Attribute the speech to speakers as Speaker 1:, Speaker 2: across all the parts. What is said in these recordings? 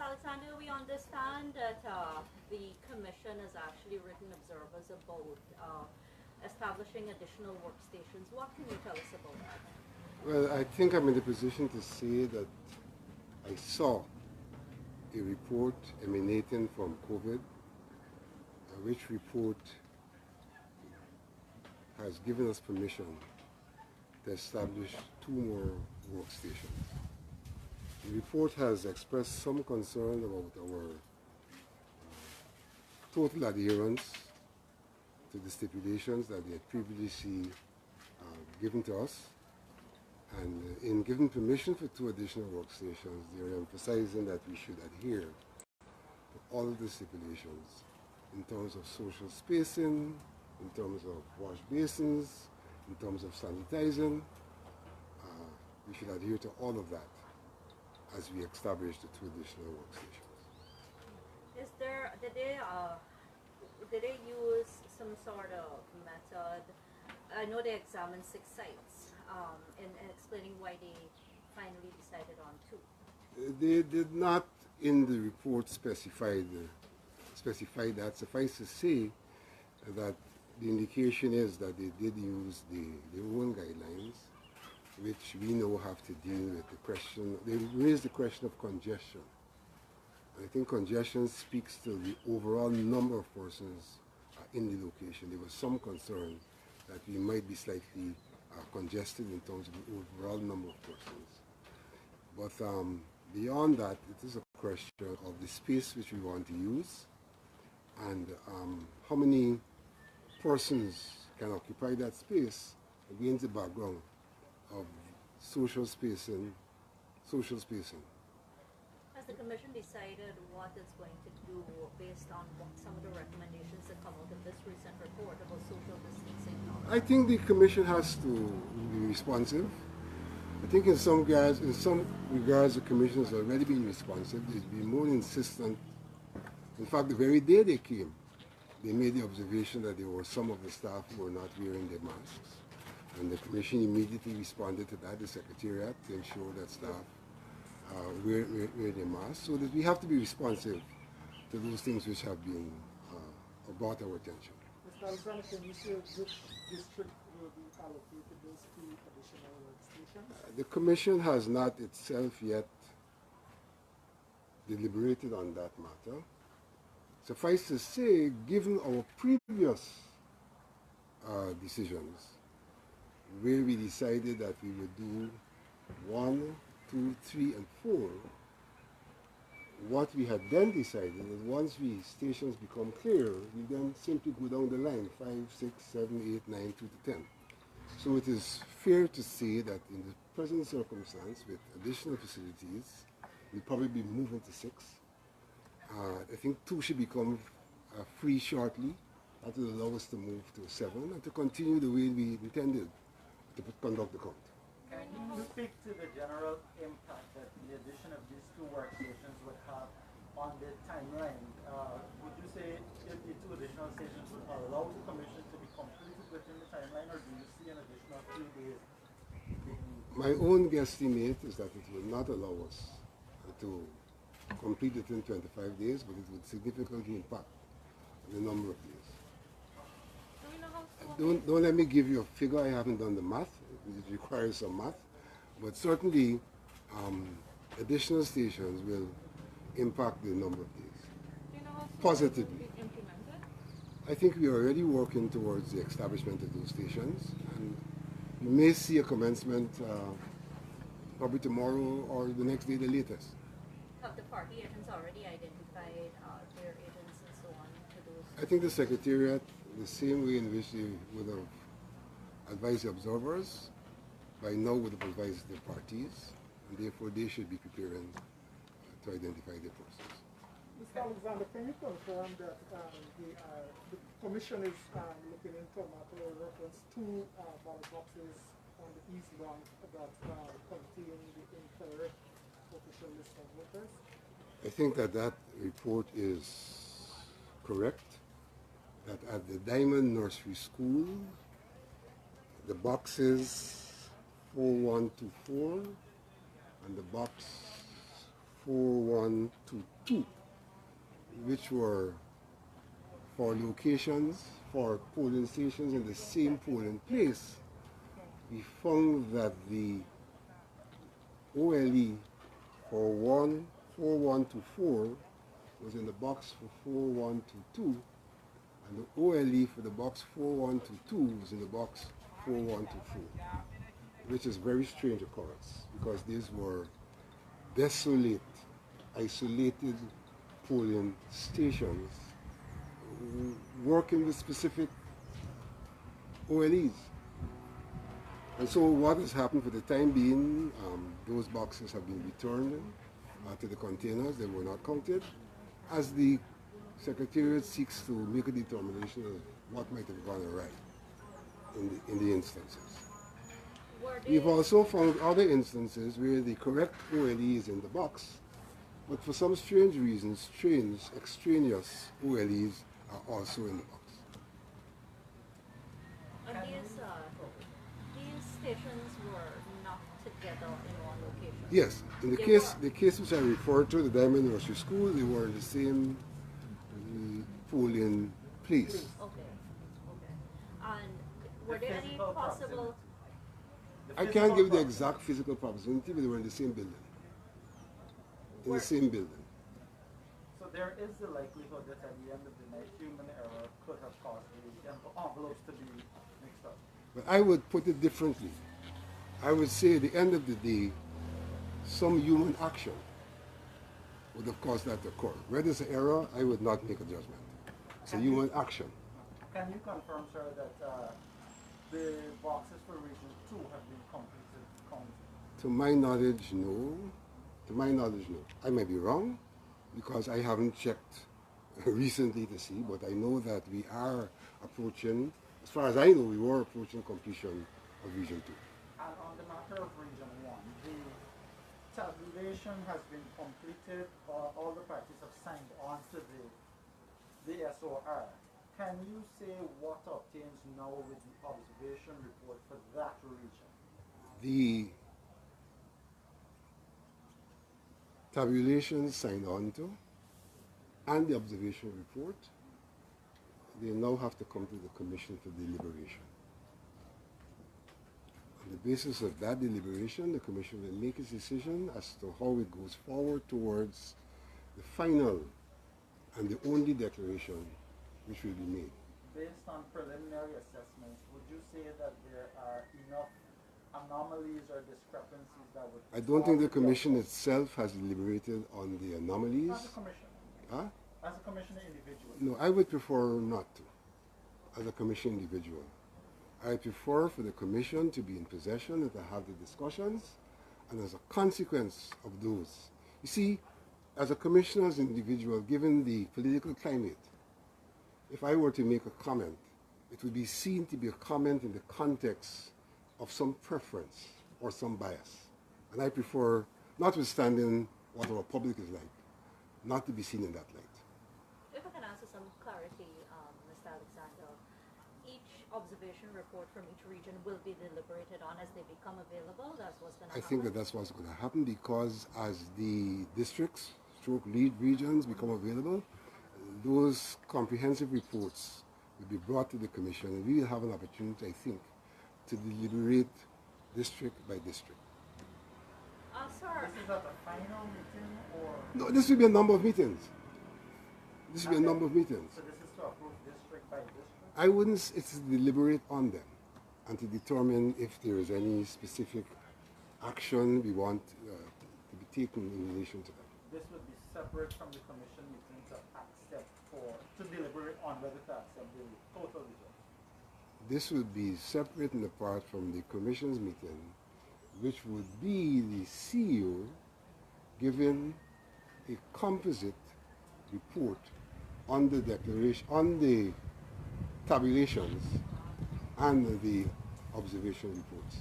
Speaker 1: Alexander, we understand that the Commission has actually written observers about establishing additional workstations. What can you tell us about that?
Speaker 2: Well, I think I'm in the position to say that I saw a report emanating from COVID, which report has given us permission to establish 2 more workstations. The report has expressed some concern about our total adherence to the stipulations that they had previously given to us. And in giving permission for 2 additional workstations, they are emphasizing that we should adhere to all of the stipulations in terms of social spacing, in terms of wash basins, in terms of sanitizing. We should adhere to all of that as we establish the 2 additional workstations.
Speaker 1: Did they use some sort of method? I know they examined 6 sites in explaining why they finally decided on 2.
Speaker 2: They did not in the report specify that. Suffice to say that the indication is that they did use their own guidelines, which we know have to deal with the question. They raised the question of congestion. I think congestion speaks to the overall number of persons in the location. There was some concern that we might be slightly congested in terms of the overall number of persons. But beyond that, it is a question of the space which we want to use and how many persons can occupy that space against the background of social spacing.
Speaker 1: Has the Commission decided what it's going to do based on some of the recommendations that come out of this recent report about social distancing?
Speaker 2: I think the Commission has to be responsive. I think in some regards, the Commission has already been responsive. They've been more insistent. In fact, the very day they came, they made the observation that there were some of the staff who were not wearing their masks. And the Commission immediately responded to that, the Secretariat, to ensure that staff wear their masks. So that we have to be responsive to those things which have been brought our attention.
Speaker 3: Mr. Alexander, can you say which district will be allocated those 2 additional workstations?
Speaker 2: The Commission has not itself yet deliberated on that matter. Suffice to say, given our previous decisions, where we decided that we would do 1, 2, 3, and 4, what we had then decided is once stations become clear, we then simply go down the line, 5, 6, 7, 8, 9, 2 to 10. So it is fair to say that in the present circumstance, with additional facilities, we'll probably be moving to 6. I think 2 should become free shortly. That will allow us to move to 7 and to continue the way we intended to conduct the count.
Speaker 4: Can you speak to the general impact that the addition of these 2 workstations would have on the timeline? Would you say if the 2 additional stations would allow the Commission to be completed within the timeline, or do you see an additional few days being needed?
Speaker 2: My own guesstimate is that it will not allow us to complete it in 25 days, but it would significantly impact the number of days. Don't let me give you a figure. I haven't done the math. It requires some math. But certainly, additional stations will impact the number of days.
Speaker 1: Do you know how
Speaker 2: positively.
Speaker 1: Implemented?
Speaker 2: I think we are already working towards the establishment of those stations. And you may see a commencement probably tomorrow or the next day, the latest.
Speaker 1: Have the party agents already identified their agents and so on to those?
Speaker 2: I think the Secretariat, the same way in which they would have advised the observers, by now would have advised the parties, and therefore they should be preparing to identify their persons.
Speaker 3: Mr. Alexander, can you confirm that the Commission is looking into a matter of reference to ballot boxes on the East Bank that contain the incorrect official list of voters?
Speaker 2: I think that report is correct, that at the Diamond Nursery School, the boxes 4124 and the box 4122, which were for locations for polling stations in the same polling place, we found that the OLE for 4124 was in the box for 4122, and the OLE for the box 4122 was in the box 4124, which is very strange occurrence because these were desolate, isolated polling stations working with specific OLEs. And so what has happened for the time being, those boxes have been returned to the containers. They were not counted, as the Secretariat seeks to make a determination of what might have gone awry in the instances. We've also found other instances where the correct OLE is in the box, but for some strange reasons, extraneous OLEs are also in the box.
Speaker 1: And these stations were not together in one location?
Speaker 2: Yes. In the case which I referred to, the Diamond Nursery School, they were in the same polling place.
Speaker 1: Okay. And were there any possible...
Speaker 2: I can't give the exact physical proximity, but they were in the same building. In the same building.
Speaker 4: So there is the likelihood that at the end of the night, human error could have caused the envelopes to be mixed up.
Speaker 2: But I would put it differently. I would say at the end of the day, some human action would have caused that to occur. Where there's an error, I would not make a judgment. It's a human action.
Speaker 4: Can you confirm, sir, that the boxes for Region 2 have been completed counted?
Speaker 2: To my knowledge, no. To my knowledge, no. I may be wrong because I haven't checked recently to see, but I know that we are approaching, as far as I know, we were approaching completion of Region 2.
Speaker 4: And on the matter of Region 1, the tabulation has been completed, all the parties have signed on to the SOR. Can you say what obtains now with the observation report for that region?
Speaker 2: The tabulations signed on to and the observation report, they now have to come to the Commission for deliberation. On the basis of that deliberation, the Commission will make its decision as to how it goes forward towards the final and the only declaration which will be made.
Speaker 4: Based on preliminary assessments, would you say that there are enough anomalies or discrepancies that would...
Speaker 2: I don't think the Commission itself has deliberated on the anomalies.
Speaker 4: As a commission?
Speaker 2: Huh?
Speaker 4: As a commissioner individual?
Speaker 2: No, I would prefer not to, as a commission individual. I prefer for the Commission to be in possession and to have the discussions, and as a consequence of those. You see, as a commissioner, as an individual, given the political climate, if I were to make a comment, it would be seen to be a comment in the context of some preference or some bias. And I prefer, notwithstanding what our public is like, not to be seen in that light.
Speaker 1: If I can answer some clarity, Mr. Alexander, each observation report from each region will be deliberated on as they become available? That's what's going to happen?
Speaker 2: I think that that's what's going to happen because as the districts, stroke lead regions become available, those comprehensive reports will be brought to the Commission, and we will have an opportunity, I think, to deliberate district by district.
Speaker 1: Sir.
Speaker 4: This is at the final meeting or...
Speaker 2: No, this will be a number of meetings. This will be a number of meetings.
Speaker 4: So this is to approve district by district?
Speaker 2: I wouldn't, it's to deliberate on them and to determine if there is any specific action we want to be taken in relation to them.
Speaker 4: This would be separate from the commission meeting to deliberate on whether to accept the total result.
Speaker 2: This would be separate and apart from the Commission's meeting, which would be the CEO giving a composite report on the declaration, on the tabulations and the observation reports.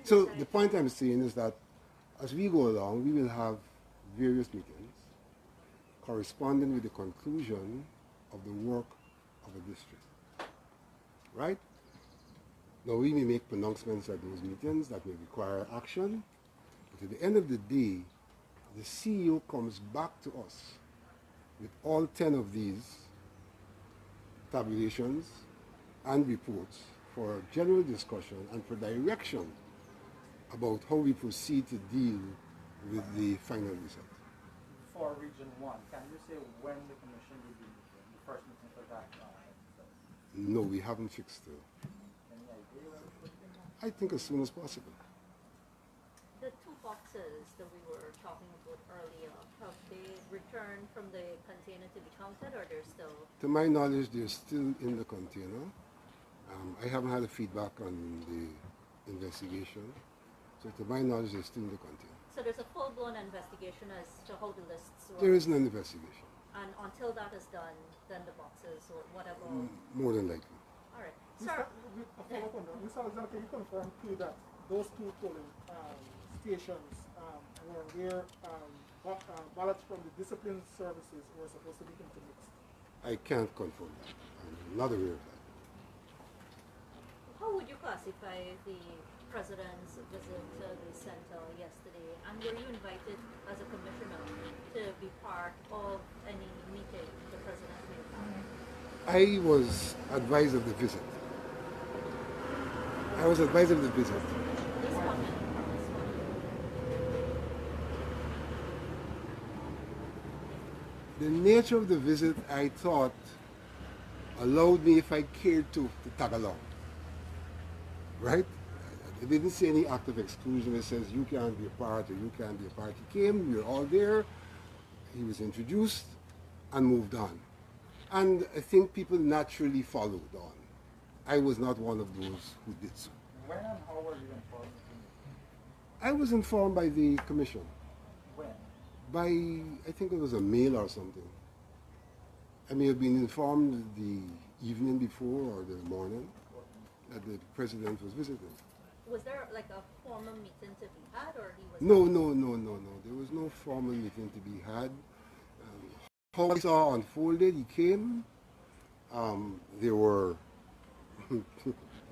Speaker 2: So the point I'm saying is that as we go along, we will have various meetings corresponding with the conclusion of the work of a district. Right? Now we may make pronouncements at those meetings that may require action. The But at the end of the day, the CEO comes back to us with all 10 of these tabulations and reports for general discussion and for direction about how we proceed to deal with the final result.
Speaker 4: For Region 1, can you say when the commission will be meeting, the first meeting for that exercise?
Speaker 2: No, we haven't fixed it.
Speaker 4: Any idea when it would be?
Speaker 2: I think as soon as possible.
Speaker 1: The two boxes that we were talking about earlier, have they returned from the container to be counted, or they're still?
Speaker 2: To my knowledge, they're still in the container. I haven't had a feedback on the investigation. So to my knowledge, they're still in the container.
Speaker 1: So there's a full-blown investigation as to how the lists were.
Speaker 2: There is an investigation.
Speaker 1: And until that is done, then the boxes or whatever.
Speaker 2: More than likely.
Speaker 1: All right.
Speaker 3: Mr.
Speaker 1: Sir,
Speaker 3: A follow-up on that. Mr. Alexander, can you confirm too that those two polling stations were where ballots from the discipline services were supposed to be intermixed?
Speaker 2: I can't confirm that. I'm not aware of that.
Speaker 1: how would you classify the president's visit to the center yesterday? And were you invited as a commissioner to be part of any meeting the president may have?
Speaker 2: I was advised of the visit. I was advised of the visit.
Speaker 1: This one minute.
Speaker 2: The nature of the visit, I thought, allowed me, if I cared to tag along. Right? It didn't say any act of exclusion that says you can't be a part or you can't be a part. He came, we were all there, he was introduced and moved on. And I think people naturally followed on. I was not one of those who did so.
Speaker 4: When and how were you informed?
Speaker 2: I was informed by the commission.
Speaker 4: When?
Speaker 2: By, I think it was a mail or something. I may have been informed the evening before or the morning that the president was visiting.
Speaker 1: Was there like a formal meeting to be had, or he was?
Speaker 2: No. There was no formal meeting to be had. How I saw unfolded, he came. There were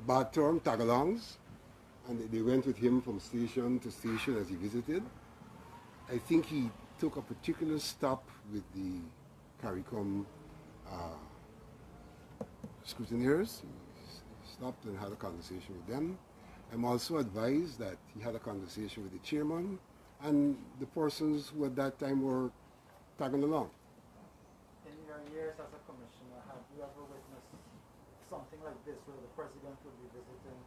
Speaker 2: bad term tag-alongs, and they went with him from station to station as he visited. I think he took a particular stop with the CARICOM scrutineers. He stopped and had a conversation with them. I'm also advised that he had a conversation with the chairman and the persons who at that time were tagging along.
Speaker 4: In your years as a commissioner, have you ever witnessed something like this where the president would be visiting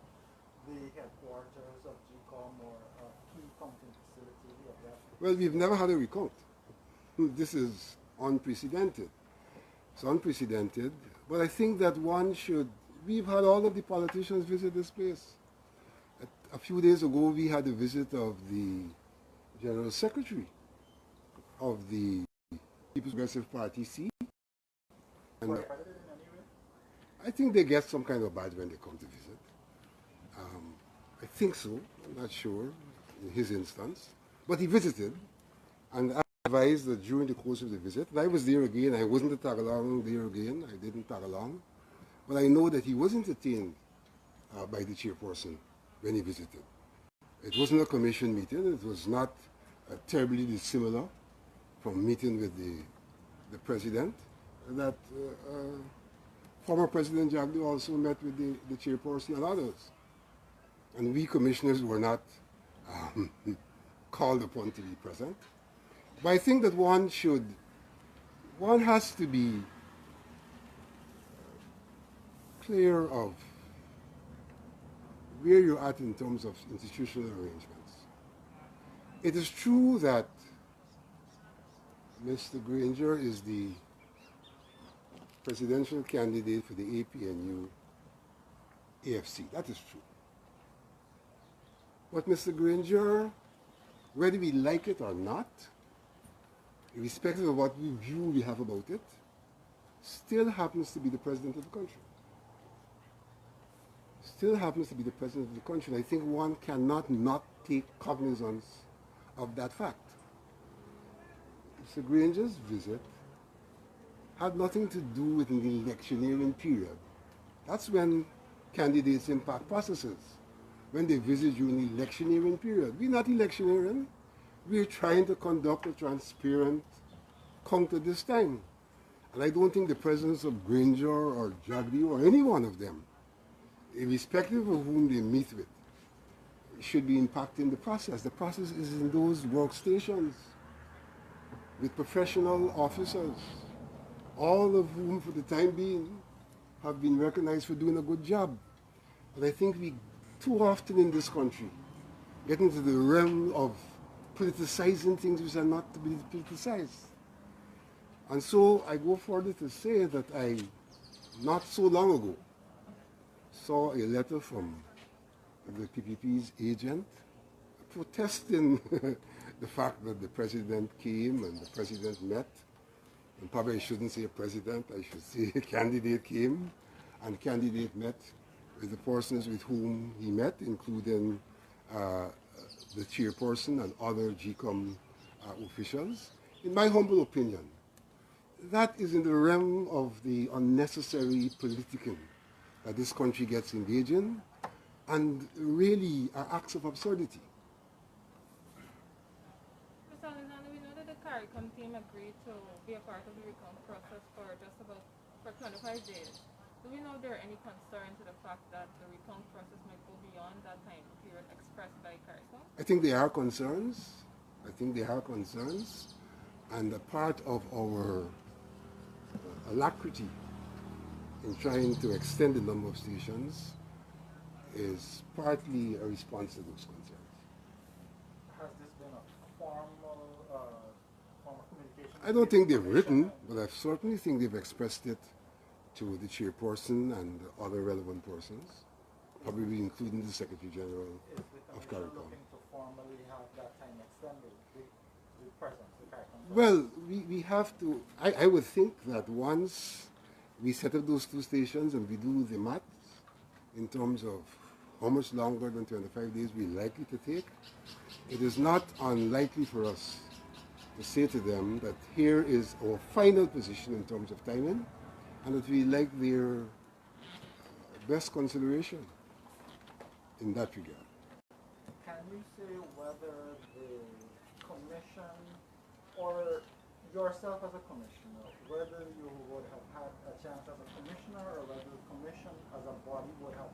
Speaker 4: the headquarters of GECOM or a key counting facility of that?
Speaker 2: Well, we've never had a recount. This is unprecedented. It's unprecedented, but I think that we've had all of the politicians visit this place. A few days ago, we had a visit of the General Secretary of the People's Progressive Party seat. And I think they get some kind of badge when they come to visit. I think so. I'm not sure in his instance. But he visited, and I advised that during the course of the visit, and I was there again. I wasn't a tag-along there again. I didn't tag along. But I know that he was entertained by the chairperson when he visited. It wasn't a commission meeting. It was not terribly dissimilar from meeting with the president. That former President Jagdu also met with the chairperson and others. And we commissioners were not called upon to be present. But I think that one has to be clear of where you're at in terms of institutional arrangements. It is true that Mr. Granger is the presidential candidate for the APNU AFC. That is true. But Mr. Granger, whether we like it or not, irrespective of what view we have about it, still happens to be the president of the country. Still happens to be the president of the country. And I think one cannot not take cognizance of that fact. Mr. Granger's visit had nothing to do with an electioneering period. That's when candidates impact processes. when they visit during the electioneering period. We're not electioneering. We're trying to conduct a transparent count at this time. And I don't think the presence of Granger or Jagdi or any one of them, irrespective of whom they meet with, should be impacting the process. The process is in those workstations with professional officers, all of whom for the time being have been recognized for doing a good job. And I think we too often in this country get into the realm of politicizing things which are not to be politicized. And so I go further to say that I, not so long ago, saw a letter from the PPP's agent protesting the fact that the president came and the president met. And probably I shouldn't say president, I should say a candidate came and candidate met with the persons with whom he met, including the chairperson and other GECOM officials. In my humble opinion, that is in the realm of the unnecessary politicking that this country gets engaged in, and really are acts of absurdity.
Speaker 5: Mr. Alexander, we know that the CARICOM team agreed to be a part of the recount process for just about 25 days. Do we know if there are any concern to the fact that the recount process might go beyond that time period expressed by CARICOM?
Speaker 2: I think there are concerns. And a part of our alacrity in trying to extend the number of stations is partly a response to those concerns.
Speaker 4: Has this been a formal communication?
Speaker 2: I don't think they've written, but I certainly think they've expressed it to the chairperson and other relevant persons, probably including the Secretary General of CARICOM.
Speaker 4: Looking to formally have that time extended, the presence of CARICOM?
Speaker 2: Well, we have to, I would think that once we set up those two stations and we do the math in terms of how much longer than 25 days we're likely to take, it is not unlikely for us to say to them that here is our final position in terms of timing, and that we like their best consideration in that regard.
Speaker 4: Can you say whether the commission or yourself as a commissioner, whether you would have had a chance as a commissioner or whether the commission as a body would have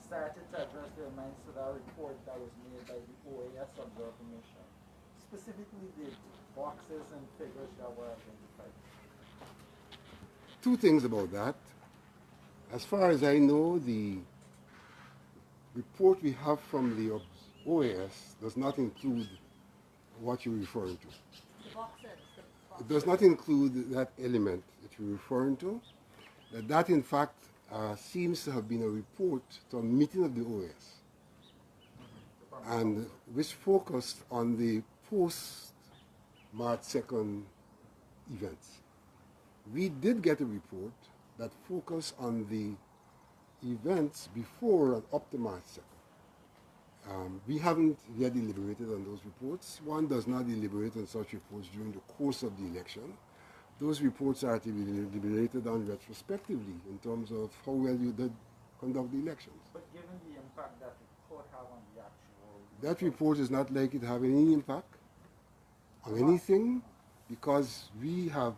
Speaker 4: started to address their minds to that report that was made by the OAS Observer Mission, specifically the boxes and figures that were identified?
Speaker 2: Two things about that. As far as I know, the report we have from the OAS does not include what you're referring to.
Speaker 1: The boxes.
Speaker 2: It does not include that element that you're referring to. That in fact seems to have been a report to a meeting of the OAS, and which focused on the post-March 2nd events. We did get a report that focused on the events before and up to March 2nd. We haven't yet deliberated on those reports. One does not deliberate on such reports during the course of the election. Those reports are to be deliberated on retrospectively in terms of how well you did conduct the elections.
Speaker 4: But given the impact that it could have on the actual...
Speaker 2: That report is not likely to have any impact on anything, because we have,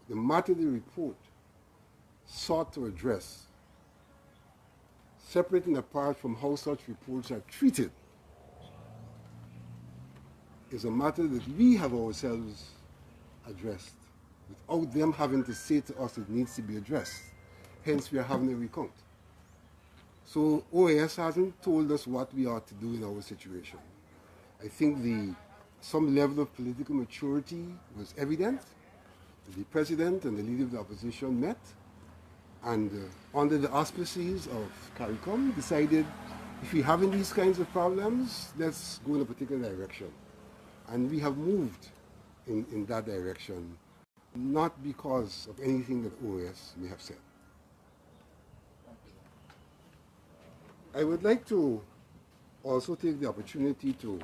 Speaker 2: the matter the report sought to address, separate and apart from how such reports are treated, is a matter that we have ourselves addressed without them having to say to us it needs to be addressed. Hence we are having a recount. So OAS hasn't told us what we ought to do in our situation. I think some level of political maturity was evident. The president and the leader of the opposition met, and under the auspices of CARICOM decided, if we're having these kinds of problems, let's go in a particular direction. And we have moved in that direction, not because of anything that OAS may have said. I would like to also take the opportunity to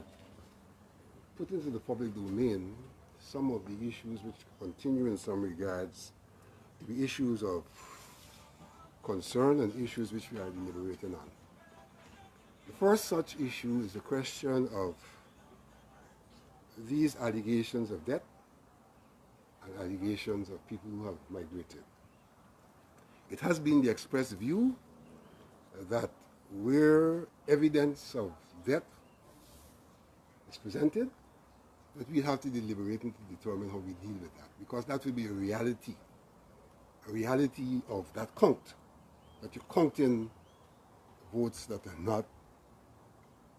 Speaker 2: put into the public domain some of the issues which continue in some regards to be issues of concern and issues which we are deliberating on. The first such issue is the question of these allegations of death and allegations of people who have migrated. It has been the expressed view that where evidence of death is presented, that we have to deliberate and to determine how we deal with that, because that will be a reality of that count, that you're counting votes that are not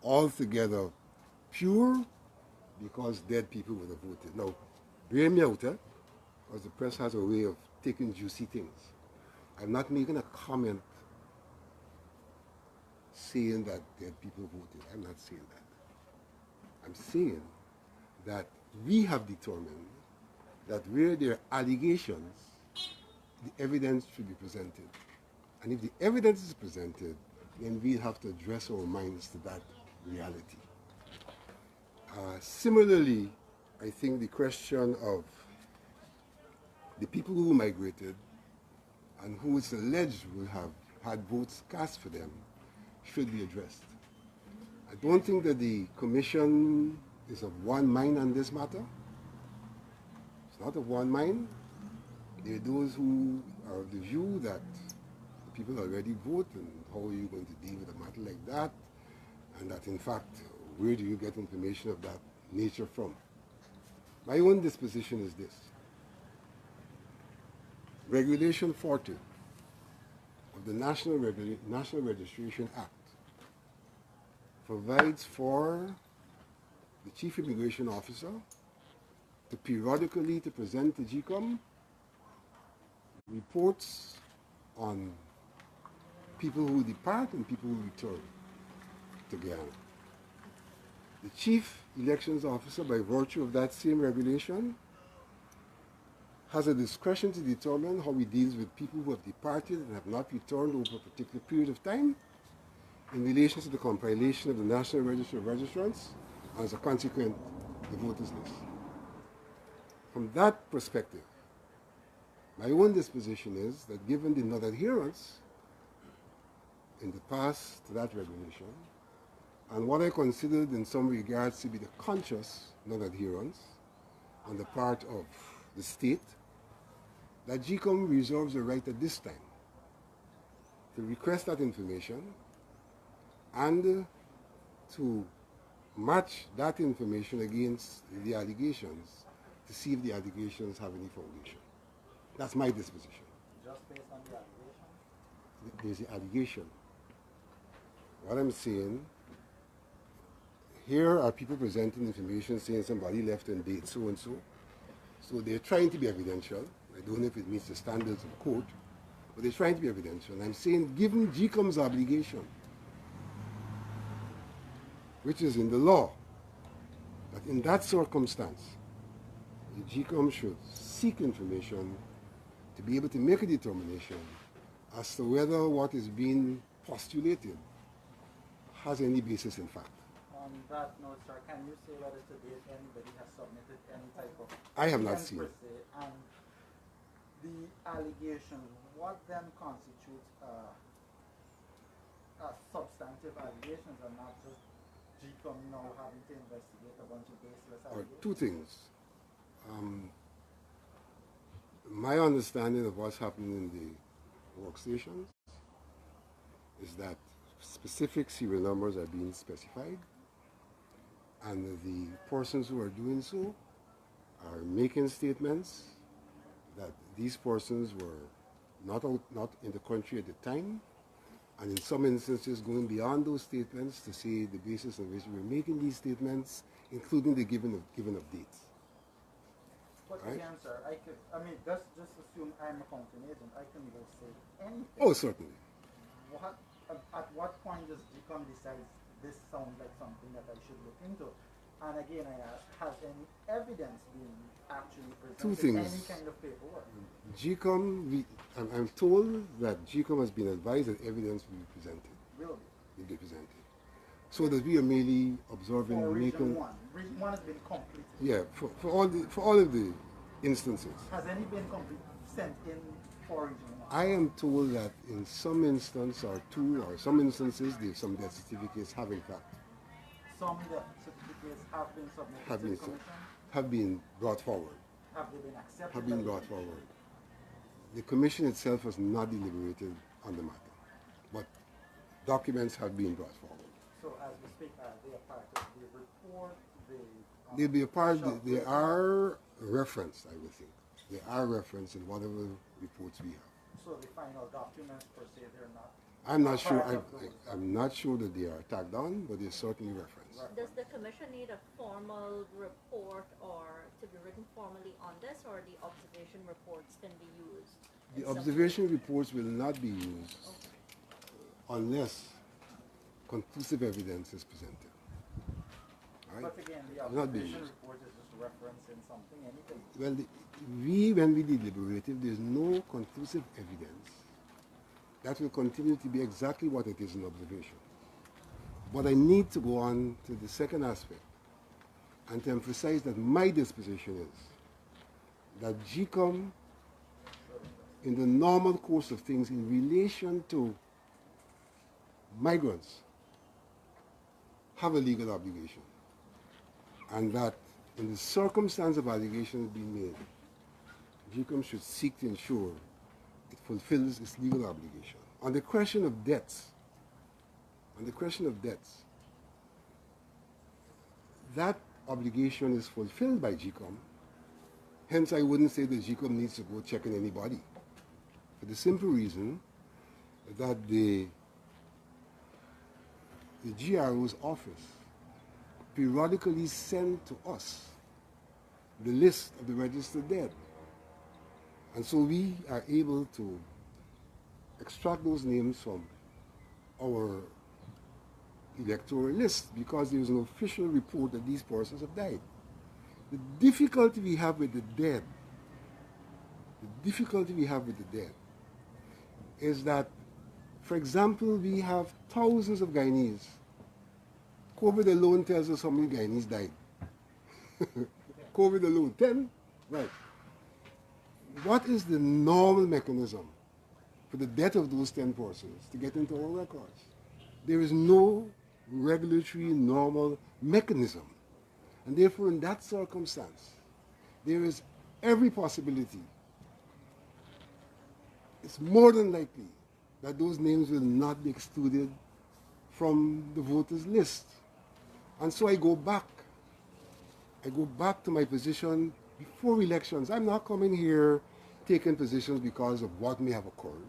Speaker 2: altogether pure because dead people would have voted. Now, bear me out, because the press has a way of taking juicy things. I'm not making a comment saying that dead people voted. I'm not saying that. I'm saying that we have determined that where there are allegations, the evidence should be presented. And if the evidence is presented, then we have to address our minds to that reality. Similarly, I think the question of the people who migrated and who is alleged will have had votes cast for them should be addressed. I don't think that the Commission is of one mind on this matter. It's not of one mind. There are those who are of the view that the people already vote, and how are you going to deal with a matter like that? And that in fact, where do you get information of that nature from? My own disposition is this. Regulation 40 of the National Registration Act provides for the Chief Immigration Officer to periodically to present to GECOM reports on people who depart and people who return to Guyana. The Chief Elections Officer, by virtue of that same regulation, has a discretion to determine how he deals with people who have departed and have not returned over a particular period of time in relation to the compilation of the National Register of Registrants and as a consequent, the voters list. From that perspective, my own disposition is that given the non-adherence in the past to that regulation, and what I considered in some regards to be the conscious non-adherence on the part of the state, that GECOM reserves the right at this time to request that information and to match that information against the allegations to see if the allegations have any foundation. That's my disposition.
Speaker 4: Just based on the allegation?
Speaker 2: There's the allegation. What I'm saying, here are people presenting information saying somebody left on date so-and-so. So they're trying to be evidential. I don't know if it meets the standards of court, but they're trying to be evidential. And I'm saying, given GECOM's obligation, which is in the law, that in that circumstance, the GECOM should seek information to be able to make a determination as to whether what is being postulated has any basis in fact.
Speaker 4: On that note, sir, can you say whether today anybody has submitted any type of...
Speaker 2: I have not seen it.
Speaker 4: And the allegations, what then constitutes substantive allegations and not just GECOM now having to investigate a bunch of baseless allegations?
Speaker 2: Two things. My understanding of what's happening in the workstations is that specific serial numbers are being specified, and the persons who are doing so are making statements that these persons were not in the country at the time, and in some instances going beyond those statements to say the basis on which we're making these statements, including the giving of dates.
Speaker 4: But
Speaker 2: right?
Speaker 4: Again, sir, just assume I'm a counting agent. I can go say anything.
Speaker 2: Oh, certainly.
Speaker 4: At what point does GECOM decide this sounds like something that I should look into? And again, I ask, has any evidence been actually presented?
Speaker 2: Two things.
Speaker 4: Any kind of paperwork?
Speaker 2: GECOM, I'm told that GECOM has been advised that evidence will be presented.
Speaker 4: Will
Speaker 2: be presented. So that we are merely observing,
Speaker 4: for
Speaker 2: making...
Speaker 4: Region 1. Region 1 has been completed.
Speaker 2: Yeah, for all of the instances.
Speaker 4: Has any been sent in for Region 1?
Speaker 2: I am told that in some instance or two or some instances, some death certificates have in fact
Speaker 4: Some death certificates have been submitted
Speaker 2: have
Speaker 4: to the
Speaker 2: been,
Speaker 4: commission.
Speaker 2: have been brought forward.
Speaker 4: Have they been accepted?
Speaker 2: Have
Speaker 4: by
Speaker 2: been
Speaker 4: the
Speaker 2: brought
Speaker 4: commission?
Speaker 2: forward. The commission itself has not deliberated on the matter, but documents have been brought forward.
Speaker 4: So as we speak, they are part of the report.
Speaker 2: They'll be a part.
Speaker 4: shall
Speaker 2: They
Speaker 4: report.
Speaker 2: are referenced, I would think. They are referenced in whatever reports we have.
Speaker 4: So the final documents per se, they're not.
Speaker 2: I'm not sure.
Speaker 4: part of those.
Speaker 2: I'm not sure that they are tagged on, but they're certainly referenced.
Speaker 1: Does the commission need a formal report or to be written formally on this, or the observation reports can be used?
Speaker 2: The
Speaker 1: in some
Speaker 2: observation reports will not be used unless conclusive evidence is presented. All right?
Speaker 4: But again, the
Speaker 2: Not be
Speaker 4: observation
Speaker 2: used.
Speaker 4: report is just referencing something, anything.
Speaker 2: Well, when we deliberative, there's no conclusive evidence. That will continue to be exactly what it is in observation. But I need to go on to the second aspect and to emphasize that my disposition is that GECOM, in the normal course of things in relation to migrants, have a legal obligation. And that in the circumstance of allegations being made, GECOM should seek to ensure it fulfills its legal obligation. On the question of debts, that obligation is fulfilled by GECOM. Hence, I wouldn't say that GECOM needs to go check on anybody. For the simple reason that the GRO's office periodically send to us the list of the registered dead. And so we are able to extract those names from our electoral list because there is an official report that these persons have died. The difficulty we have with the dead, is that, for example, we have thousands of Guyanese. COVID alone tells us how many Guyanese died. COVID alone, 10? Right. What is the normal mechanism for the death of those 10 persons to get into our records? There is no regulatory normal mechanism. And therefore, in that circumstance, there is every possibility, it's more than likely that those names will not be excluded from the voters list. And so I go back to my position before elections. I'm not coming here taking positions because of what may have occurred.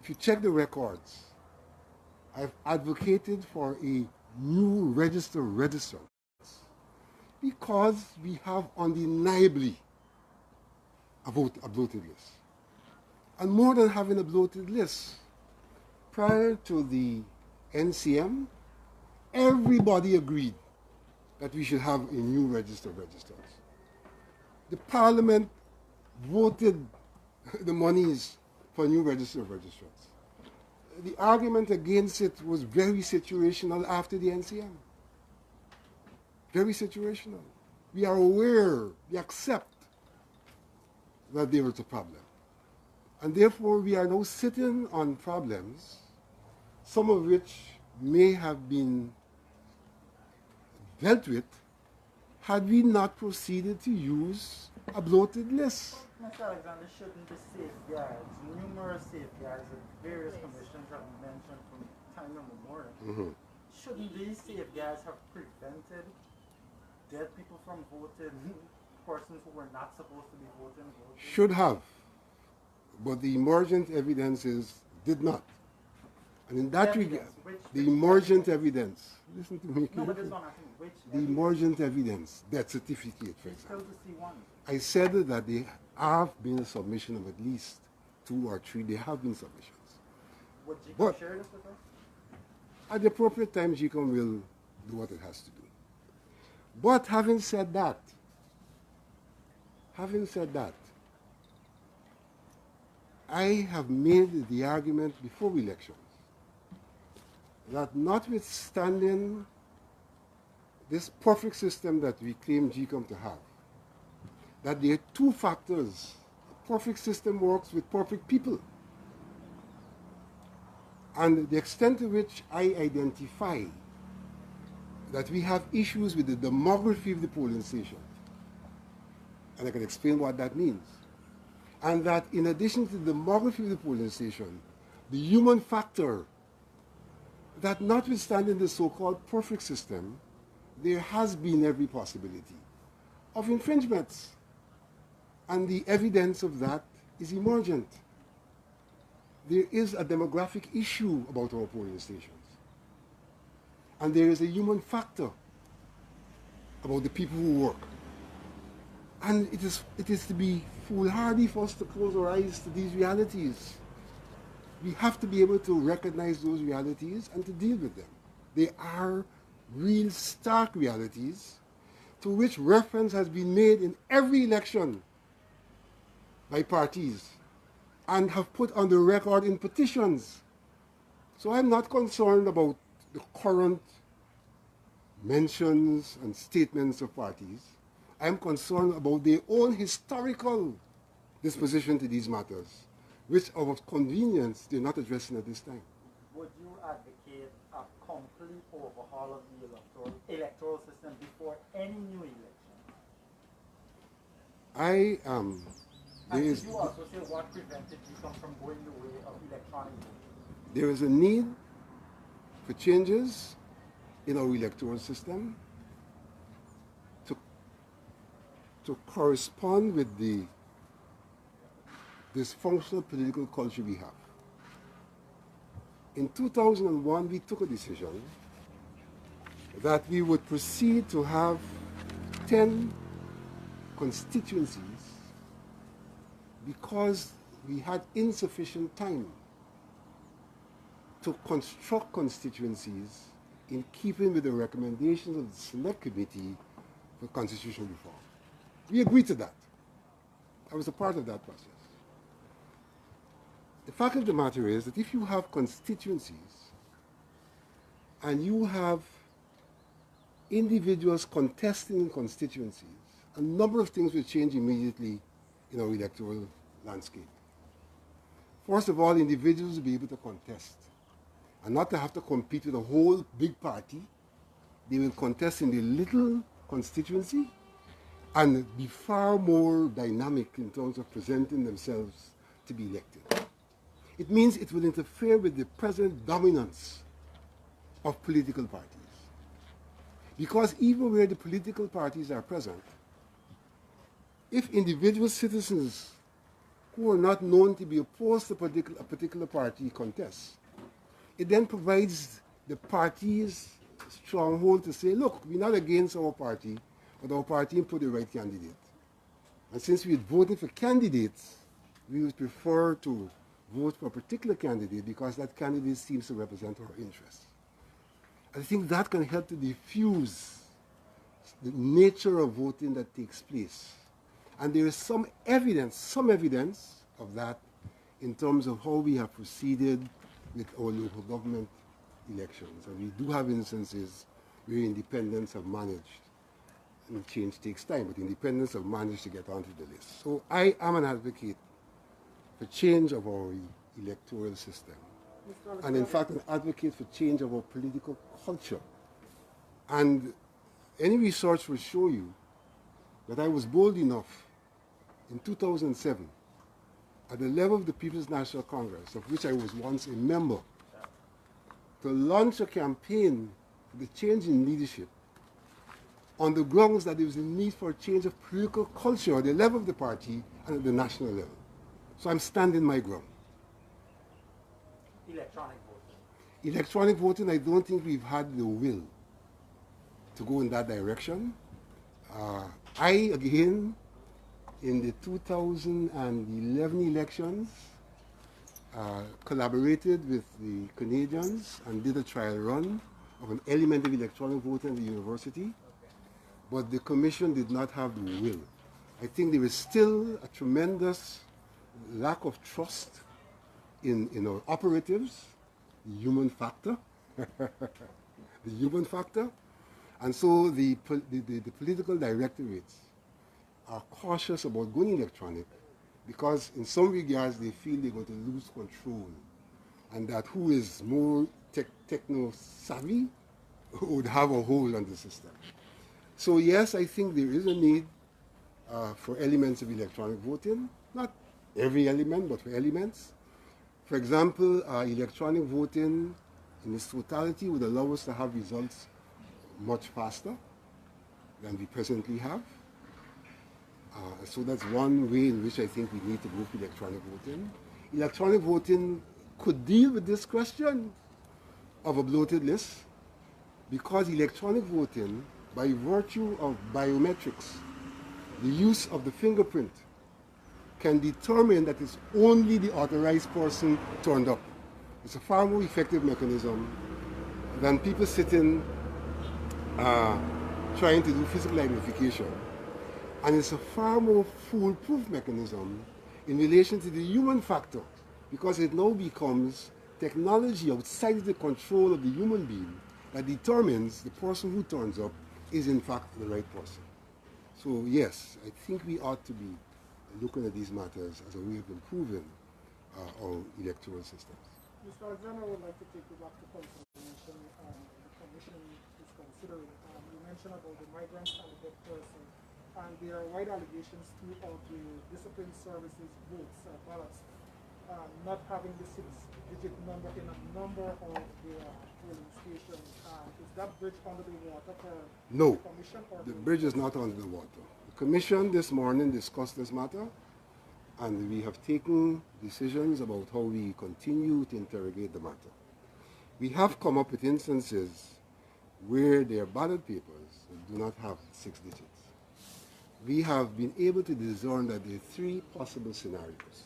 Speaker 2: If you check the records, I've advocated for a new register because we have undeniably a bloated list. And more than having a bloated list, prior to the NCM, everybody agreed that we should have a new register of registrars. The Parliament voted the monies for a new register of registrars. The argument against it was very situational after the NCM. Very situational. We are aware, we accept that there was a problem. And therefore, we are now sitting on problems, some of which may have been dealt with had we not proceeded to use a bloated list.
Speaker 4: Mr. Alexander, shouldn't the safeguards, numerous safeguards that various commissions have mentioned from time immemorial, shouldn't these safeguards have prevented dead people from voting, persons who were not supposed to be voting?
Speaker 2: Should have, but the emergent evidences did not. And in that regard, the emergent evidence, listen to me.
Speaker 4: No, but this one, I think, which
Speaker 2: The emergent evidence, death certificate, for
Speaker 4: it's still
Speaker 2: example.
Speaker 4: to see one.
Speaker 2: I said that there have been a submission of at least 2 or 3. There have been submissions.
Speaker 4: Would GECOM
Speaker 2: But-
Speaker 4: share this with us?
Speaker 2: At the appropriate time, GECOM will do what it has to do. But having said that, I have made the argument before elections that notwithstanding this perfect system that we claim GECOM to have, that there are 2 factors. A perfect system works with perfect people. And the extent to which I identify that we have issues with the demography of the polling station, and I can explain what that means, and that in addition to the demography of the polling station, the human factor, that notwithstanding the so-called perfect system, there has been every possibility of infringements, and the evidence of that is emergent. There is a demographic issue about our polling stations. And there is a human factor about the people who work. And it is to be foolhardy for us to close our eyes to these realities. We have to be able to recognize those realities and to deal with them. They are real stark realities to which reference has been made in every election by parties and have put on the record in petitions. So I'm not concerned about the current mentions and statements of parties. I'm concerned about their own historical disposition to these matters, which out of convenience they're not addressing at this time.
Speaker 4: Would you advocate a complete overhaul of the electoral system before any new election?
Speaker 2: And
Speaker 4: did you also say what prevented GECOM from going the way of electronic voting?
Speaker 2: There is a need for changes in our electoral system to correspond with the dysfunctional political culture we have. In 2001, we took a decision that we would proceed to have 10 constituencies because we had insufficient time to construct constituencies in keeping with the recommendations of the Select Committee for Constitutional Reform. We agreed to that. I was a part of that process. The fact of the matter is that if you have constituencies and you have individuals contesting constituencies, a number of things will change immediately in our electoral landscape. First of all, individuals will be able to contest and not to have to compete with a whole big party. They will contest in the little constituency and be far more dynamic in terms of presenting themselves to be elected. It means it will interfere with the present dominance of political parties. Because even where the political parties are present, if individual citizens who are not known to be opposed to a particular party contest, it then provides the party's stronghold to say, look, we're not against our party, but our party put the right candidate. And since we're voting for candidates, we would prefer to vote for a particular candidate because that candidate seems to represent our interests. I think that can help to diffuse the nature of voting that takes place. And there is some evidence of that in terms of how we have proceeded with our local government elections. And we do have instances where independents have managed, and change takes time, but independents have managed to get onto the list. So I am an advocate for change of our electoral system. And in fact, an advocate for change of our political culture. And any research will show you that I was bold enough in 2007 at the level of the People's National Congress, of which I was once a member, to launch a campaign for the change in leadership on the grounds that there was a need for a change of political culture at the level of the party and at the national level. So I'm standing my ground.
Speaker 4: Electronic voting.
Speaker 2: Electronic voting, I don't think we've had the will to go in that direction. Again, in the 2011 elections, collaborated with the Canadians and did a trial run of an element of electronic voting at the university, but the commission did not have the will. I think there is still a tremendous lack of trust in our operatives, the human factor, the human factor, and so the political directorates are cautious about going electronic because in some regards they feel they're going to lose control and that who is more techno-savvy would have a hold on the system. So yes, I think there is a need for elements of electronic voting, not every element, but for elements. For example, electronic voting in its totality would allow us to have results much faster than we presently have. So that's one way in which I think we need to go for electronic voting. Electronic voting could deal with this question of a bloated list, because electronic voting, by virtue of biometrics, the use of the fingerprint, can determine that it's only the authorized person turned up. It's a far more effective mechanism than people sitting trying to do physical identification. And it's a far more foolproof mechanism in relation to the human factor, because it now becomes technology outside the control of the human being that determines the person who turns up is in fact the right person. So yes, I think we ought to be looking at these matters as a way of improving our electoral systems.
Speaker 3: Mr. Alexander, I would like to take you back to consideration the Commission is considering. You mentioned about the migrant and the dead person, and there are wide allegations too of the discipline services votes, ballots, not having the 6-digit number in a number of the polling stations. Is that bridge under the water for
Speaker 2: No,
Speaker 3: the Commission? Or
Speaker 2: the bridge is not under the water. The Commission this morning discussed this matter, and we have taken decisions about how we continue to interrogate the matter. We have come up with instances where there are ballot papers that do not have 6 digits. We have been able to discern that there are 3 possible scenarios.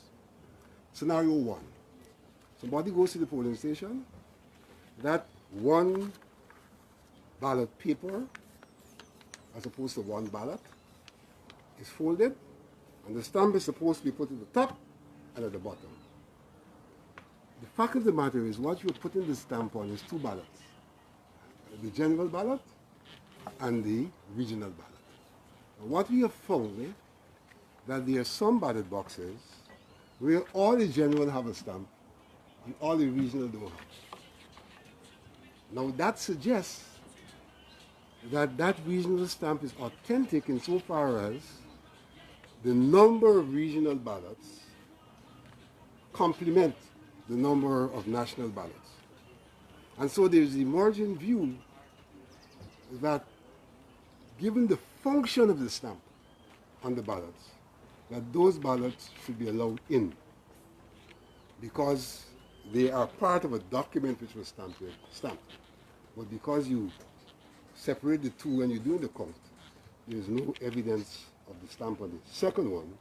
Speaker 2: Scenario 1, somebody goes to the polling station, that one ballot paper, as opposed to one ballot, is folded, and the stamp is supposed to be put at the top and at the bottom. The fact of the matter is, what you're putting the stamp on is 2 ballots, the general ballot and the regional ballot. Now, what we have found that there are some ballot boxes where all the general have a stamp and all the regional don't have. Now that suggests that that regional stamp is authentic insofar as the number of regional ballots complement the number of national ballots. And so there's the emerging view that given the function of the stamp on the ballots, that those ballots should be allowed in because they are part of a document which was stamped. But because you separate the two when you do the count, there is no evidence of the stamp on the second one.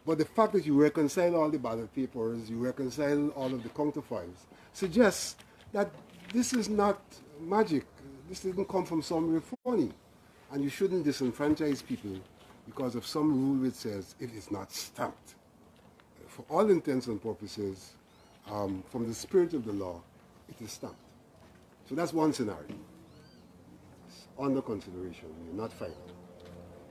Speaker 2: But the fact that you reconcile all the ballot papers, you reconcile all of the counterfiles, suggests that this is not magic. This didn't come from somewhere phony. And you shouldn't disenfranchise people because of some rule which says it is not stamped. For all intents and purposes, from the spirit of the law, it is stamped. So that's one scenario. It's under consideration, we're not final.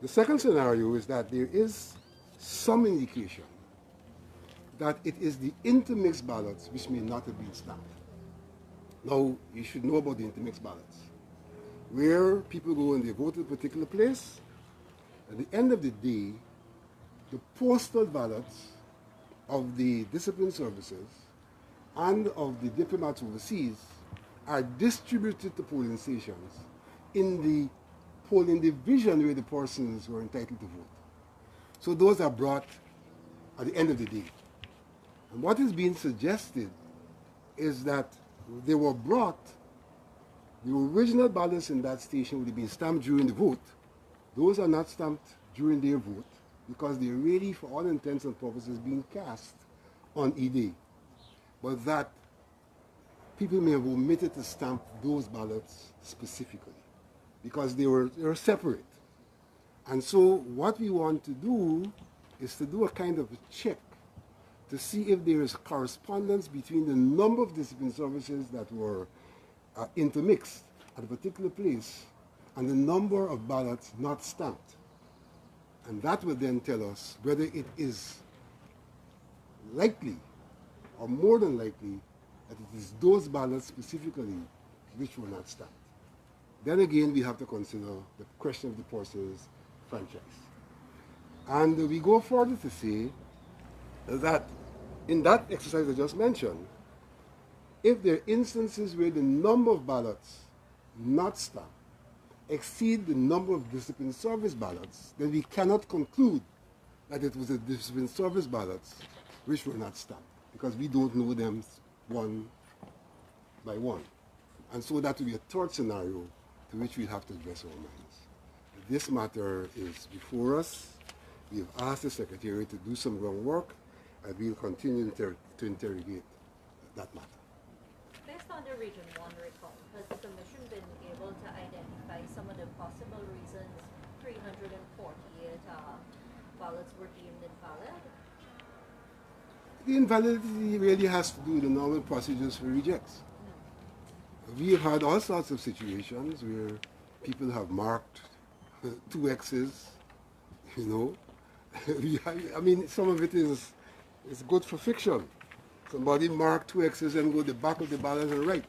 Speaker 2: The second scenario is that there is some indication that it is the intermixed ballots which may not have been stamped. Now, you should know about the intermixed ballots, where people go and they vote at a particular place. At the end of the day, the postal ballots of the discipline services and of the diplomats overseas are distributed to polling stations in the polling division where the persons were entitled to vote. So those are brought at the end of the day. And what is being suggested is that they were brought, the original ballots in that station would have been stamped during the vote. Those are not stamped during their vote because they're really, for all intents and purposes, being cast on E-Day. But that people may have omitted to stamp those ballots specifically because they were separate. And so what we want to do is to do a kind of a check to see if there is correspondence between the number of discipline services that were intermixed at a particular place and the number of ballots not stamped. And that will then tell us whether it is likely or more than likely that it is those ballots specifically which were not stamped. Then again, we have to consider the question of the person's franchise. And we go further to say that in that exercise I just mentioned, if there are instances where the number of ballots not stamped exceed the number of discipline service ballots, then we cannot conclude that it was the discipline service ballots which were not stamped, because we don't know them one by one. And so that will be a third scenario to which we have to address our minds. This matter is before us. We have asked the Secretary to do some groundwork, and we'll continue to interrogate that matter.
Speaker 1: Based on the Region 1 recall, has the Commission been able to identify some of the possible reasons 348 ballots were deemed invalid?
Speaker 2: The invalidity really has to do with the normal procedures for rejects. We have had all sorts of situations where people have marked 2 X's, you know. I mean, some of it is good for fiction. Somebody mark 2 X's and go to the back of the ballot and write.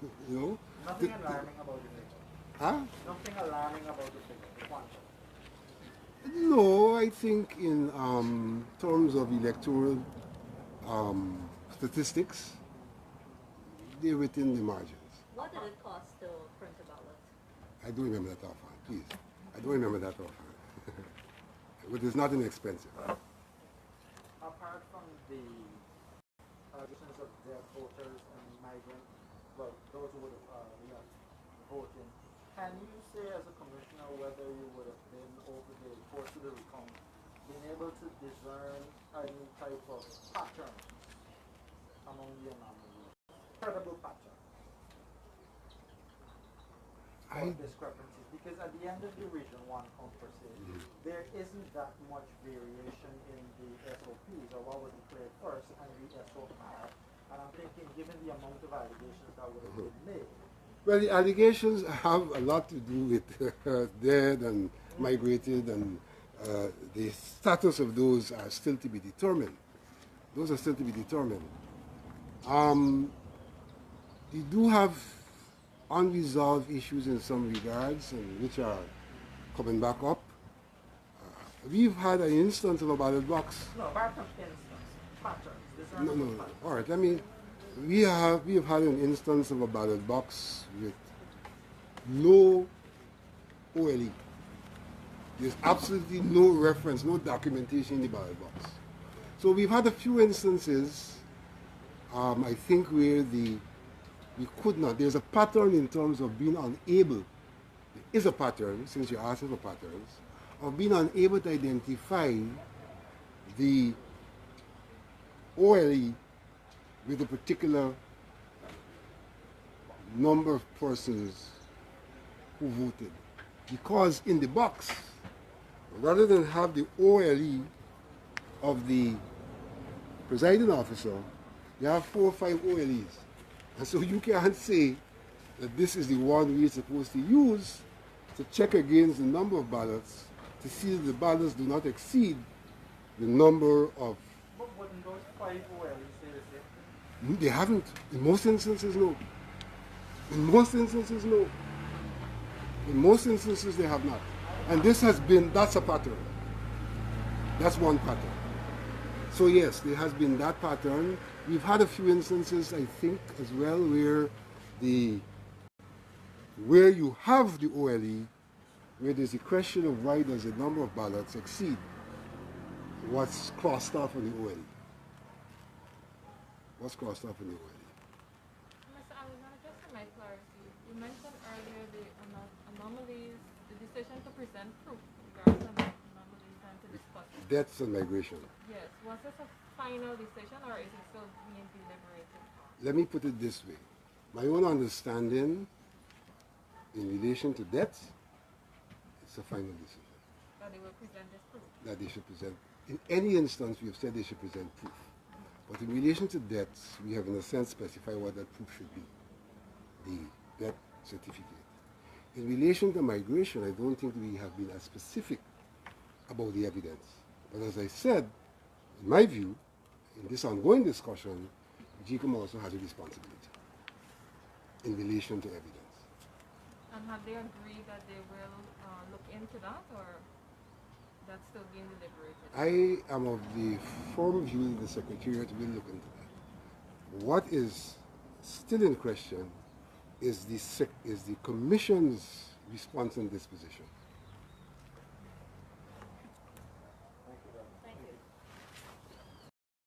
Speaker 2: You know?
Speaker 4: Nothing alarming about the figure.
Speaker 2: Huh?
Speaker 4: Nothing alarming about the figure, the quantum.
Speaker 2: No, I think in terms of electoral statistics, they're within the margins.
Speaker 1: What did it cost to print a ballot?
Speaker 2: I don't remember that offhand, please. I don't remember that offhand. But it's not inexpensive.
Speaker 4: Apart from the allegations of dead voters and migrants, well, those who would have left voting, can you say as a commissioner whether you would have been, over the course of the recount, been able to discern any type of pattern among the anomalies? Credible pattern or discrepancies? Because at the end of the Region 1 count per se, there isn't that much variation in the SOPs, or what was declared first, and the SOR. And I'm thinking, given the amount of allegations that would have been made.
Speaker 2: Well, the allegations have a lot to do with dead and migrated, and the status of those are still to be determined. Those are still to be determined. We do have unresolved issues in some regards, and which are coming back up. We've had an instance of a ballot box.
Speaker 4: No, apart from instance, patterns.
Speaker 2: No. All right, we have had an instance of a ballot box with no OLE. There's absolutely no reference, no documentation in the ballot box. So we've had a few instances, I think, where we could not. There's a pattern in terms of being unable. There is a pattern, since you're asking for patterns, of being unable to identify the OLE with a particular number of persons who voted. Because in the box, rather than have the OLE of the presiding officer, you have 4 or 5 OLEs. And so you can't say that this is the one we're supposed to use to check against the number of ballots to see that the ballots do not exceed the number of...
Speaker 4: But wouldn't those 5 OLEs say the same thing?
Speaker 2: They haven't. In most instances, no. In most instances, no. In most instances, they have not. And this has been, that's a pattern. That's one pattern. So yes, there has been that pattern. We've had a few instances, I think, as well, where you have the OLE, where there's a question of why does the number of ballots exceed what's crossed off on the OLE. What's crossed off on the OLE.
Speaker 5: Mr. Alina, just for my clarity, you mentioned earlier the anomalies, the decision to present proof regarding anomalies and to discuss it.
Speaker 2: Deaths and migration.
Speaker 5: Yes. Was this a final decision, or is it still being deliberated?
Speaker 2: Let me put it this way. My own understanding in relation to deaths, it's a final decision.
Speaker 5: That they will present this proof?
Speaker 2: That they should present. In any instance, we have said they should present proof. But in relation to deaths, we have in a sense specified what that proof should be. The death certificate. In relation to migration, I don't think we have been as specific about the evidence. But as I said, in my view, in this ongoing discussion, GECOM also has a responsibility in relation to evidence.
Speaker 5: And have they agreed that they will look into that, or that's still being deliberated?
Speaker 2: I am of the firm view that the Secretariat will look into that. What is still in question is the Commission's response and disposition.